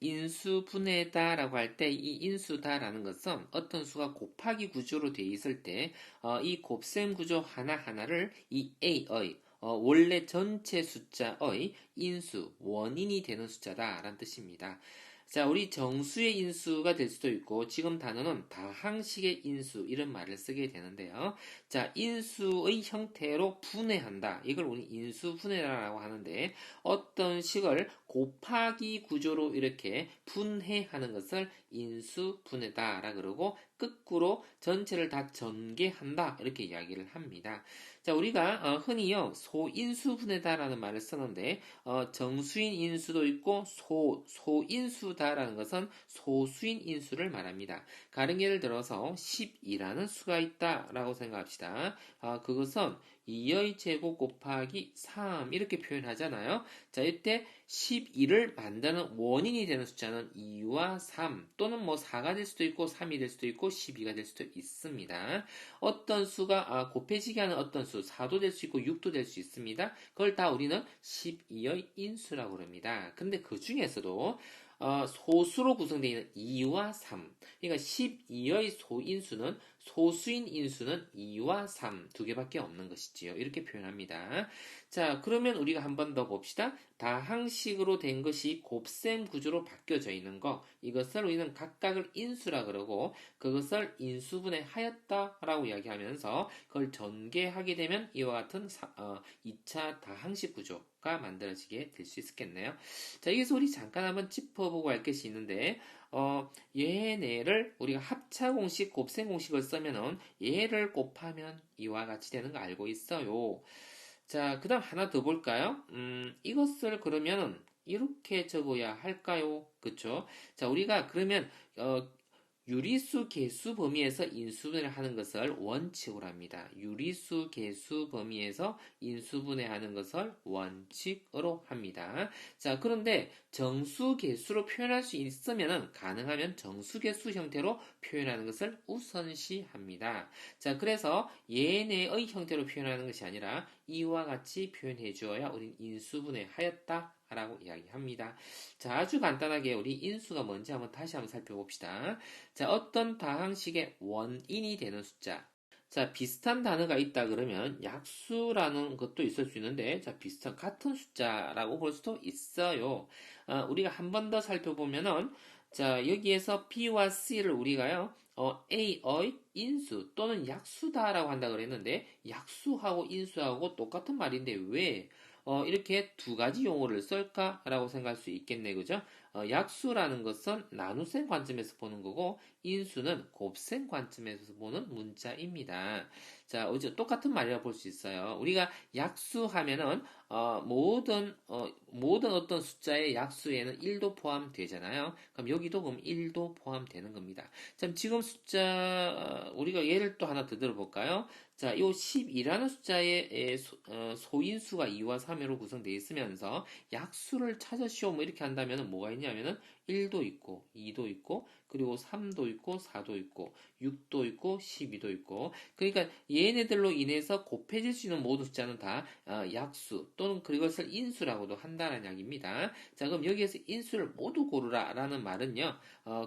인수분해다 라고 할 때 이 인수다 라는 것은 어떤 수가 곱하기 구조로 되어 있을 때 이 곱셈 구조 하나하나를 이 A의 원래 전체 숫자의 인수, 원인이 되는 숫자다 라는 뜻입니다. 자, 우리 정수의 인수가 될 수도 있고 지금 단어는 다항식의 인수 이런 말을 쓰게 되는데요. 자, 인수의 형태로 분해한다. 이걸 우리 인수분해라고 하는데 어떤 식을 곱하기 구조로 이렇게 분해하는 것을 인수분해다라 그러고 거꾸로 전체를 다 전개한다 이렇게 이야기를 합니다. 자, 우리가 흔히요 소인수분해다라는 말을 쓰는데 정수인 인수도 있고 소인수다라는 것은 소수인 인수를 말합니다. 다른 예를 들어서 10이라는 수가 있다라고 생각합시다. 그것은 2의 제곱 곱하기 3 이렇게 표현하잖아요. 자, 이때 12를 만드는 원인이 되는 숫자는 2와 3 또는 뭐 4가 될 수도 있고 3이 될 수도 있고 12가 될 수도 있습니다. 어떤 수가 곱해지게 하는 어떤 수 4도 될 수 있고 6도 될 수 있습니다. 그걸 다 우리는 12의 인수라고 합니다. 근데 그 중에서도 소수로 구성되어 있는 2와 3 그러니까 12의 소인수는 소수인 인수는 2와 3 두 개밖에 없는 것이지요. 이렇게 표현합니다. 자, 그러면 우리가 한 번 더 봅시다. 다항식으로 된 것이 곱셈 구조로 바뀌어져 있는 거 이것을 우리는 각각을 인수라 그러고 그것을 인수분해 하였다라고 이야기하면서 그걸 전개하게 되면 이와 같은 2차 다항식 구조가 만들어지게 될 수 있겠네요. 자, 여기서 우리 잠깐 한번 짚어보고 할 것이 있는데 얘네를 우리가 합차 공식, 곱셈 공식을 쓰면은 얘를 곱하면 이와 같이 되는 거 알고 있어요. 자, 그 다음 하나 더 볼까요? 이것을 그러면은 이렇게 적어야 할까요? 그쵸? 자, 우리가 그러면, 유리수 개수 범위에서 인수분해를 하는 것을 원칙으로 합니다. 유리수 개수 범위에서 인수분해하는 것을 원칙으로 합니다. 자, 그런데 정수 개수로 표현할 수 있으면 가능하면 정수 개수 형태로 표현하는 것을 우선시합니다. 자, 그래서 얘네의 형태로 표현하는 것이 아니라 이와 같이 표현해 주어야 우린 인수분해 하였다 라고 이야기합니다. 자, 아주 간단하게 우리 인수가 뭔지 한번 다시 한번 살펴봅시다. 자, 어떤 다항식의 원인이 되는 숫자. 자, 비슷한 단어가 있다 그러면 약수라는 것도 있을 수 있는데, 자, 비슷한 같은 숫자라고 볼 수도 있어요. 우리가 한 번 더 살펴보면은, 자, 여기에서 B와 C를 우리가요, A의 인수 또는 약수다라고 한다 그랬는데, 약수하고 인수하고 똑같은 말인데 왜? 이렇게 두 가지 용어를 쓸까라고 생각할 수 있겠네, 그죠? 약수라는 것은 나눗셈 관점에서 보는 거고, 인수는 곱셈 관점에서 보는 문자입니다. 자, 어제 똑같은 말이라 볼 수 있어요. 우리가 약수하면은, 모든 어떤 숫자의 약수에는 1도 포함되잖아요. 그럼 여기도 그럼 1도 포함되는 겁니다. 자, 지금 숫자, 우리가 예를 또 하나 더 들어볼까요? 자, 이 10이라는 숫자의 소인수가 2와 3으로 구성되어 있으면서 약수를 찾으시오 뭐 이렇게 한다면 뭐가 있냐면은 1도 있고 2도 있고 그리고 3도 있고 4도 있고 6도 있고 12도 있고 그러니까 얘네들로 인해서 곱해질 수 있는 모든 숫자는 다 약수 또는 그것을 인수라고도 한다는 이야기입니다. 자, 그럼 여기에서 인수를 모두 고르라 라는 말은요.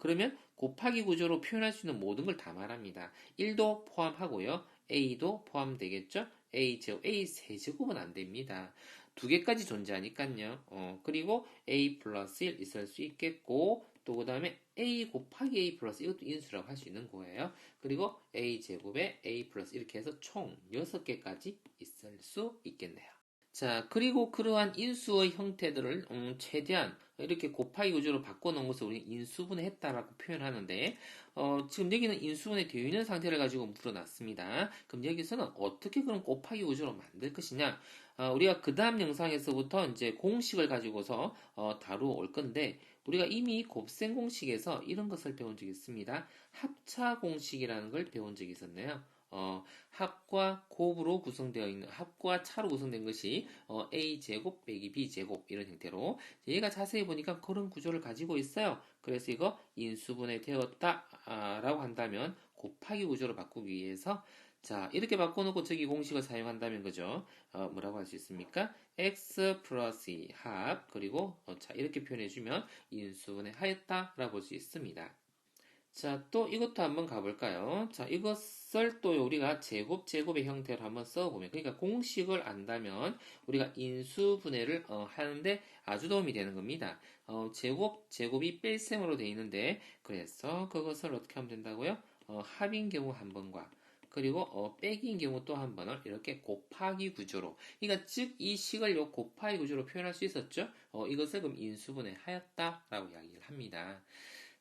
그러면 곱하기 구조로 표현할 수 있는 모든 걸 다 말합니다. 1도 포함하고요. A도 포함되겠죠? A 세제곱은 안 됩니다. 두 개까지 존재하니까요. 그리고 A 플러스 1 있을 수 있겠고, 또 그 다음에 A 곱하기 A 플러스 이것도 인수라고 할 수 있는 거예요. 그리고 A 제곱에 A 플러스 이렇게 해서 총 6개까지 있을 수 있겠네요. 자, 그리고 그러한 인수의 형태들을 최대한 이렇게 곱하기 구조로 바꿔놓은 것을 우리는 인수분해했다라고 표현하는데 지금 여기는 인수분해 되어 있는 상태를 가지고 물어놨습니다. 그럼 여기서는 어떻게 그런 곱하기 구조로 만들 것이냐? 우리가 그 다음 영상에서부터 이제 공식을 가지고서 다루어 건데 우리가 이미 곱셈 공식에서 이런 것을 배운 적이 있습니다. 합차 공식이라는 걸 배운 적이 있었네요. 합과 곱으로 구성되어 있는 합과 차로 구성된 것이 A 제곱 빼기 B 제곱 이런 형태로 얘가 자세히 보니까 그런 구조를 가지고 있어요. 그래서 이거 인수분해 되었다 라고 한다면 곱하기 구조로 바꾸기 위해서 자, 이렇게 바꿔놓고 저기 공식을 사용한다면 그죠? 뭐라고 할 수 있습니까? x 플러스 2 합, 그리고 자, 이렇게 표현해주면 인수분해 하였다라고 볼 수 있습니다. 자, 또 이것도 한번 가볼까요? 자, 이것을 또 우리가 제곱의 형태로 한번 써보면, 그러니까 공식을 안다면 우리가 인수분해를 하는데 아주 도움이 되는 겁니다. 제곱이 뺄셈으로 되어 있는데, 그래서 그것을 어떻게 하면 된다고요? 합인 경우 한 번과, 그리고 빼기인 경우 또 한 번을 이렇게 곱하기 구조로, 그러니까 즉 이 식을 요 곱하기 구조로 표현할 수 있었죠? 이것을 그럼 인수분해 하였다라고 이야기를 합니다.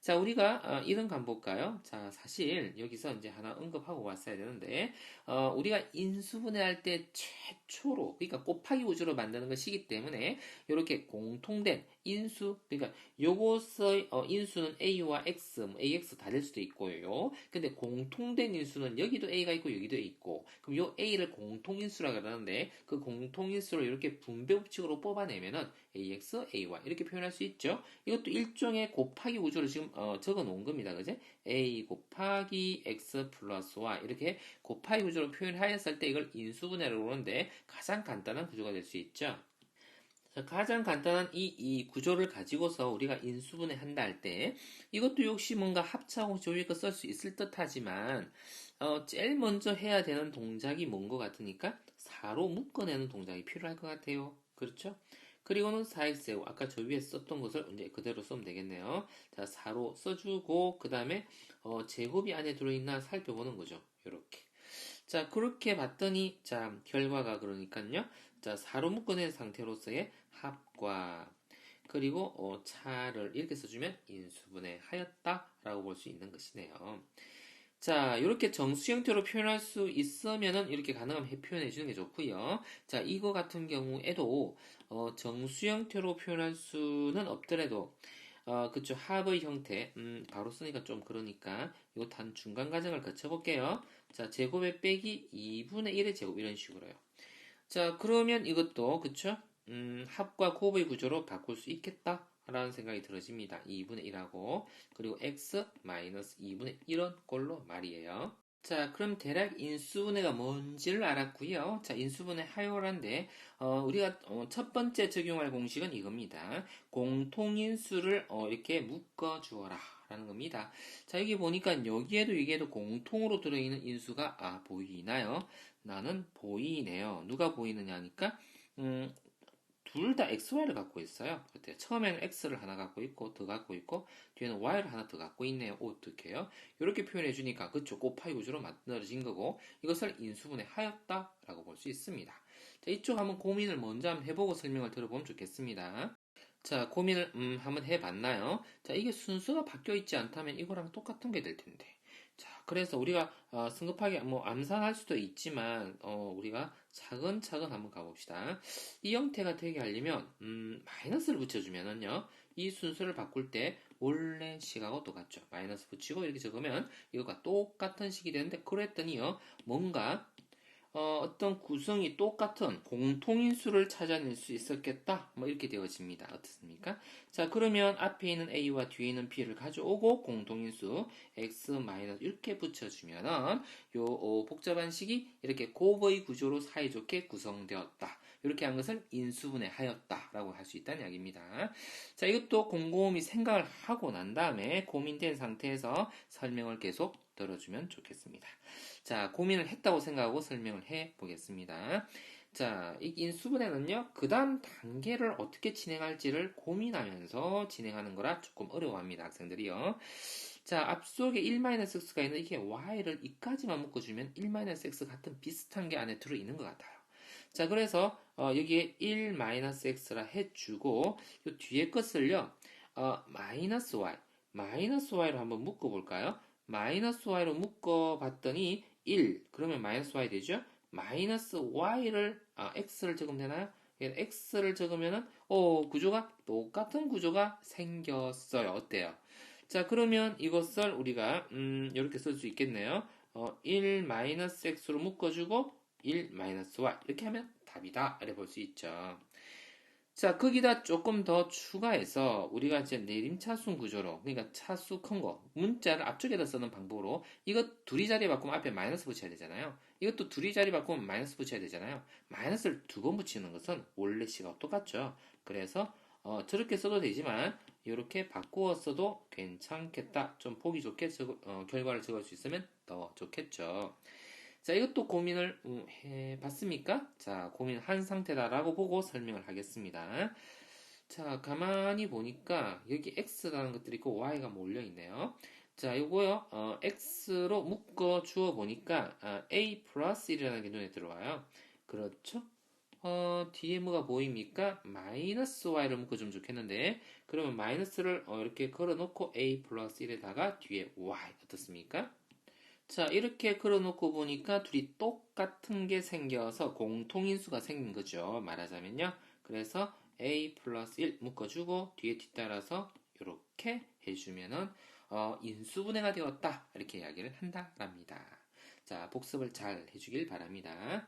자, 우리가 이런 거 한번 볼까요? 자, 사실 여기서 이제 하나 언급하고 왔어야 되는데, 우리가 인수분해할 때 최초로, 그러니까 곱하기 구조로 만드는 것이기 때문에 이렇게 공통된 인수, 그러니까 요것의 인수는 a와 x, 뭐 ax 다 될 수도 있고요. 근데 공통된 인수는 여기도 a가 있고 여기도 있고, 그럼 요 a를 공통인수라 그러는데 그 공통인수를 이렇게 분배 법칙으로 뽑아내면은 ax, ay 이렇게 표현할 수 있죠. 이것도 일종의 곱하기 구조를 지금 적어 놓은 겁니다. 그제? a 곱하기 x 플러스 y 이렇게 곱하기 구조로 표현하였을 때 이걸 인수분해라고 그러는데 가장 간단한 구조가 될 수 있죠. 자, 가장 간단한 이 구조를 가지고서 우리가 인수분해 한다 할 때 이것도 역시 뭔가 합차고 조일거 쓸 수 있을 듯 하지만 제일 먼저 해야 되는 동작이 뭔 것 같으니까 4로 묶어내는 동작이 필요할 것 같아요. 그렇죠? 그리고는 4x제곱 아까 저 위에 썼던 것을 이제 그대로 쓰면 되겠네요. 자, 4로 써주고 그 다음에 제곱이 안에 들어있나 살펴보는 거죠. 이렇게. 자, 그렇게 봤더니, 자, 결과가 그러니까요. 자, 4로 묶어낸 상태로서의 합과, 그리고, 차를 이렇게 써주면 인수분해 하였다라고 볼 수 있는 것이네요. 자, 이렇게 정수 형태로 표현할 수 있으면은 이렇게 가능하면 표현해 주는 게 좋고요. 자, 이거 같은 경우에도, 정수 형태로 표현할 수는 없더라도, 그쵸. 합의 형태. 바로 쓰니까 좀 그러니까, 이거 단 중간 과정을 거쳐볼게요. 자, 제곱에 빼기 2분의 1의 제곱, 이런 식으로요. 자, 그러면 이것도, 그쵸? 합과 곱의 구조로 바꿀 수 있겠다. 라는 생각이 들어집니다. 2분의 1하고, 그리고 x 마이너스 2분의 1은 꼴로 말이에요. 자, 그럼 대략 인수분해가 뭔지를 알았고요. 자, 인수분해 하요란데 우리가 첫 번째 적용할 공식은 이겁니다. 공통인수를 이렇게 묶어 주어라 라는 겁니다. 자, 여기 보니까 여기에도 공통으로 들어있는 인수가 보이나요? 나는 보이네요. 누가 보이느냐니까 둘 다 XY를 갖고 있어요. 그때 처음에는 X를 하나 갖고 있고 더 갖고 있고 뒤에는 Y를 하나 더 갖고 있네요. 어떻게 해요? 이렇게 표현해 주니까 그쵸 곱하기 구조로 만들어진 거고 이것을 인수분해 하였다라고 볼 수 있습니다. 자, 이쪽 한번 고민을 먼저 한번 해보고 설명을 들어보면 좋겠습니다. 자, 고민을 한번 해봤나요? 자, 이게 순서가 바뀌어 있지 않다면 이거랑 똑같은 게 될 텐데. 자, 그래서 우리가 성급하게 뭐 암산할 수도 있지만 우리가 차근차근 한번 가봅시다. 이 형태가 되게 하려면 마이너스를 붙여주면은요, 이 순서를 바꿀 때 원래 식하고 똑같죠. 마이너스 붙이고 이렇게 적으면 이것과 똑같은 식이 되는데 그랬더니요, 뭔가 어떤 구성이 똑같은 공통인수를 찾아낼 수 있었겠다. 뭐 이렇게 되어집니다. 어떻습니까? 자, 그러면 앞에 있는 a와 뒤에 있는 b를 가져오고 공통인수 x 이렇게 붙여주면은 요 복잡한 식이 이렇게 곱의 구조로 사이좋게 구성되었다. 이렇게 한 것을 인수분해 하였다라고 할 수 있다는 이야기입니다. 자, 이것도 곰곰이 생각을 하고 난 다음에 고민된 상태에서 설명을 계속 들어주면 좋겠습니다. 자, 고민을 했다고 생각하고 설명을 해 보겠습니다. 자, 이 인수분해는요, 그 다음 단계를 어떻게 진행할지를 고민하면서 진행하는 거라 조금 어려워합니다, 학생들이요. 자, 앞속에 1-x가 있는 이게 y를 2까지만 묶어주면 1-x 같은 비슷한 게 안에 들어있는 것 같아요. 자, 그래서 여기에 1-x라 해주고 이 뒤에 것을요, 마이너스 y, 마이너스 y로 한번 묶어볼까요? 마이너스 y로 묶어봤더니 1, 그러면 마이너스 y 되죠? 마이너스 y를, x를 적으면 되나요? x를 적으면은, 구조가, 똑같은 구조가 생겼어요. 어때요? 자, 그러면 이것을 우리가, 이렇게 쓸 수 있겠네요. 1 마이너스 x로 묶어주고, 1 마이너스 y. 이렇게 하면 답이다. 이렇게 볼 수 있죠. 자, 거기다 조금 더 추가해서 우리가 이제 내림차순 구조로, 그러니까 차수 큰 거, 문자를 앞쪽에다 쓰는 방법으로 이거 둘이 자리 바꾸면 앞에 마이너스 붙여야 되잖아요. 이것도 둘이 자리 바꾸면 마이너스 붙여야 되잖아요. 마이너스를 두 번 붙이는 것은 원래 식하고 똑같죠. 그래서 저렇게 써도 되지만 이렇게 바꾸어 써도 괜찮겠다. 좀 보기 좋게 결과를 적을 수 있으면 더 좋겠죠. 자, 이것도 고민을 해봤습니까? 자, 고민한 상태다라고 보고 설명을 하겠습니다. 자, 가만히 보니까 여기 x라는 것들이 있고 y가 몰려 있네요. 자, 요거요, x로 묶어 주어 보니까 a 플러스 1이라는 게 눈에 들어와요. 그렇죠? 뒤에 뭐가 보입니까? 마이너스 y를 묶어주면 좋겠는데, 그러면 마이너스를 이렇게 걸어놓고 a 플러스 1에다가 뒤에 y 어떻습니까? 자, 이렇게 걸어놓고 보니까 둘이 똑같은 게 생겨서 공통인수가 생긴 거죠. 말하자면요. 그래서 a 플러스 1 묶어주고 뒤에 뒤따라서 이렇게 해주면은 인수분해가 되었다. 이렇게 이야기를 한다랍니다. 자, 복습을 잘 해주길 바랍니다.